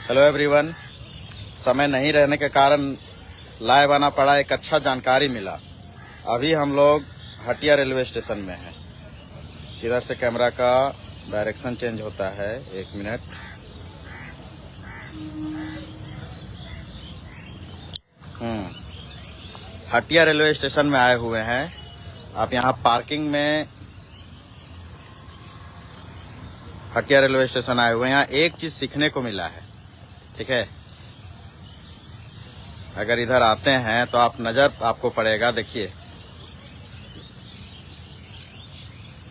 Hello everyone. समय नहीं रहने के कारण लाइव आना पड़ा। एक अच्छा जानकारी मिला। अभी हम लोग हटिया रेलवे स्टेशन में हैं। किधर से कैमरा का डायरेक्शन चेंज होता है, एक मिनट। हटिया रेलवे स्टेशन में आए हुए हैं। आप यहाँ पार्किंग में हटिया रेलवे स्टेशन आए हुए हैं। यहाँ एक चीज सीखने को मिला है, ठीक है। अगर इधर आते हैं तो आप नजर आपको पड़ेगा, देखिए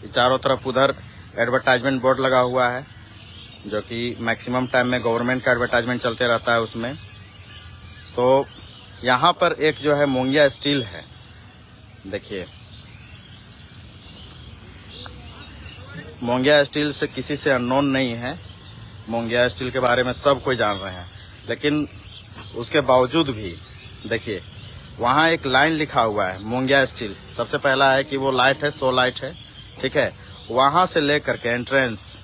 चारों तरफ उधर एडवर्टाइजमेंट बोर्ड लगा हुआ है, जो कि मैक्सिमम टाइम में गवर्नमेंट का एडवर्टाइजमेंट चलते रहता है उसमें। तो यहाँ पर एक जो है मोंगिया स्टील है, देखिए मोंगिया स्टील से किसी से अननोन नहीं है। मोंगिया स्टील के बारे में सब कोई जान रहे हैं, लेकिन उसके बावजूद भी देखिए वहाँ एक लाइन लिखा हुआ है मोंगिया स्टील। सबसे पहला है कि वो लाइट है, 100 लाइट है, ठीक है। वहाँ से लेकर के एंट्रेंस,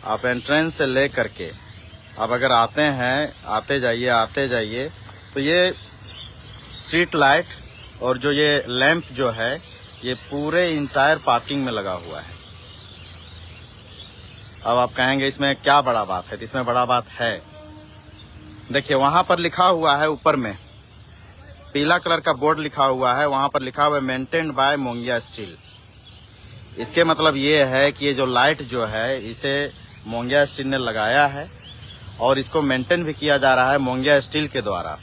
आप एंट्रेंस से लेकर के अब अगर आते हैं, आते जाइए तो ये स्ट्रीट लाइट और जो ये लैंप जो है ये पूरे इंटायर पार्किंग में लगा हुआ है। अब आप कहेंगे इसमें क्या बड़ा बात है, तो इसमें बड़ा बात है। देखिए वहां पर लिखा हुआ है, ऊपर में पीला कलर का बोर्ड लिखा हुआ है, वहां पर लिखा हुआ है मेंटेन्ड बाय मोंगिया स्टील। इसके मतलब ये है कि ये जो लाइट जो है इसे मोंगिया स्टील ने लगाया है और इसको मेंटेन भी किया जा रहा है मोंगिया स्टील के द्वारा।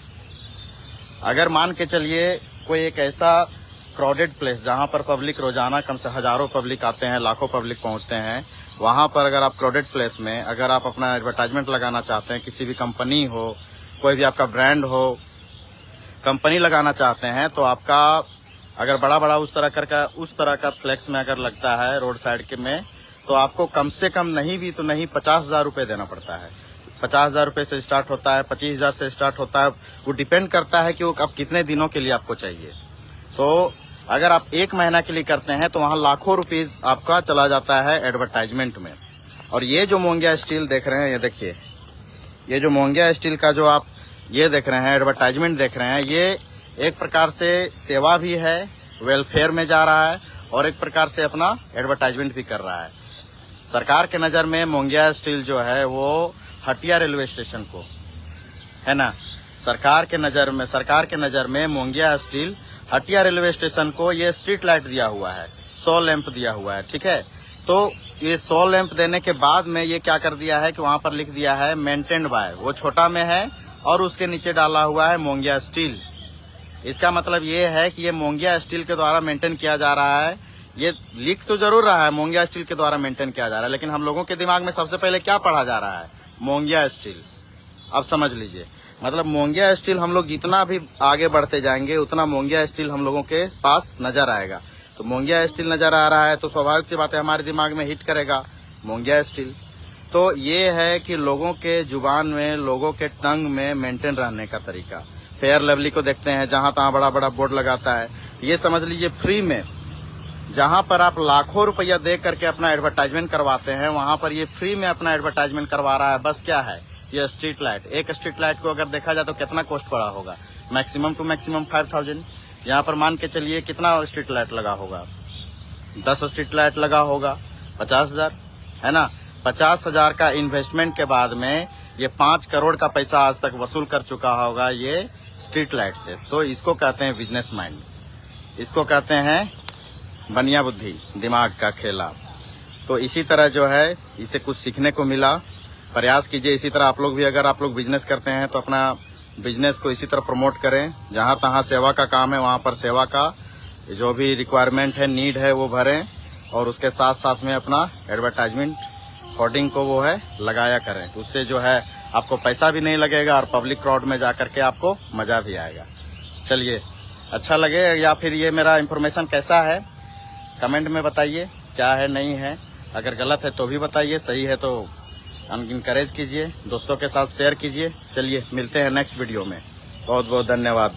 अगर मान के चलिए कोई एक ऐसा क्राउडेड प्लेस जहां पर पब्लिक रोजाना कम से हजारों पब्लिक आते हैं, लाखों पब्लिक पहुंचते हैं, वहां पर अगर आप क्राउडेड प्लेस में अगर आप अपना एडवर्टाइजमेंट लगाना चाहते हैं, किसी भी कंपनी हो, कोई भी आपका ब्रांड हो, कंपनी लगाना चाहते हैं, तो आपका अगर बड़ा उस तरह का फ्लेक्स में अगर लगता है रोड साइड के में, तो आपको कम से कम नहीं भी तो नहीं 50,000 रुपये देना पड़ता है। 50,000 रुपये से स्टार्ट होता है, 25,000 से स्टार्ट होता है। वो डिपेंड करता है कि वो अब कितने दिनों के लिए आपको चाहिए। तो अगर आप 1 महीना के लिए करते हैं तो वहाँ लाखों रुपीस आपका चला जाता है एडवर्टाइजमेंट में। और ये जो मोंगिया स्टील देख रहे हैं, ये देखिए, ये जो मोंगिया स्टील का जो आप ये देख रहे हैं, एडवर्टाइजमेंट देख रहे हैं, ये एक प्रकार से सेवा भी है, वेलफेयर में जा रहा है और एक प्रकार से अपना एडवर्टाइजमेंट भी कर रहा है। सरकार के नज़र में मोंगिया स्टील जो है वो हटिया रेलवे स्टेशन को, है ना, सरकार के नज़र में Mongia steel Hatia railway station को ये स्ट्रीट लाइट दिया हुआ है, 100 लैंप दिया हुआ है, ठीक है। तो ये 100 लैंप देने के बाद में ये क्या कर दिया है कि वहां पर लिख दिया है मेंटेन्ड बाय, वो छोटा में है और उसके नीचे डाला हुआ है मोंगिया स्टील। इसका मतलब ये है कि ये मोंगिया स्टील के द्वारा मेंटेन किया जा रहा है। ये लिख तो जरूर रहा है मोंगिया स्टील के द्वारा मेंटेन किया जा रहा है, लेकिन हम लोगों के दिमाग में सबसे पहले क्या पढ़ा जा रहा है, मोंगिया स्टील। अब समझ लीजिए, मतलब मोंगिया स्टील हम लोग जितना भी आगे बढ़ते जाएंगे उतना मोंगिया स्टील हम लोगों के पास नजर आएगा। तो मोंगिया स्टील नजर आ रहा है तो स्वाभाविक सी बात है हमारे दिमाग में हिट करेगा मोंगिया स्टील। तो ये है कि लोगों के जुबान में, लोगों के टंग में मेंटेन रहने का तरीका। फेयर लवली को देखते हैं, जहां तहां बड़ा बोर्ड लगाता है। ये समझ लीजिए फ्री में, जहां पर आप लाखों रुपया दे करके अपना एडवर्टाइजमेंट करवाते हैं, वहां पर ये फ्री में अपना एडवर्टाइजमेंट करवा रहा है। बस क्या है, ये स्ट्रीट लाइट। एक स्ट्रीट लाइट को अगर देखा जाए तो कितना कॉस्ट पड़ा होगा, मैक्सिमम टू मैक्सिमम 5,000। यहाँ पर मान के चलिए कितना स्ट्रीट लाइट लगा होगा, 10 स्ट्रीट लाइट लगा होगा, 50,000, है ना। 50,000 का इन्वेस्टमेंट के बाद में ये 5 करोड़ का पैसा आज तक वसूल कर चुका होगा ये स्ट्रीट लाइट से। तो इसको कहते हैं बिजनेस माइंड, इसको कहते हैं बनिया बुद्धि, दिमाग का खेला। तो इसी तरह जो है इसे कुछ सीखने को मिला। प्रयास कीजिए इसी तरह आप लोग भी, अगर आप लोग बिजनेस करते हैं तो अपना बिजनेस को इसी तरह प्रमोट करें। जहां तहां सेवा का काम है वहां पर सेवा का जो भी रिक्वायरमेंट है, नीड है, वो भरें और उसके साथ साथ में अपना एडवर्टाइजमेंट होर्डिंग को वो है लगाया करें। उससे जो है आपको पैसा भी नहीं लगेगा और पब्लिक क्राउड में जा करके आपको मजा भी आएगा। चलिए, अच्छा लगे या फिर ये मेरा इंफॉर्मेशन कैसा है कमेंट में बताइए, क्या है नहीं है। अगर गलत है तो भी बताइए, सही है तो इनकरेज कीजिए, दोस्तों के साथ शेयर कीजिए। चलिए मिलते हैं नेक्स्ट वीडियो में। बहुत बहुत धन्यवाद।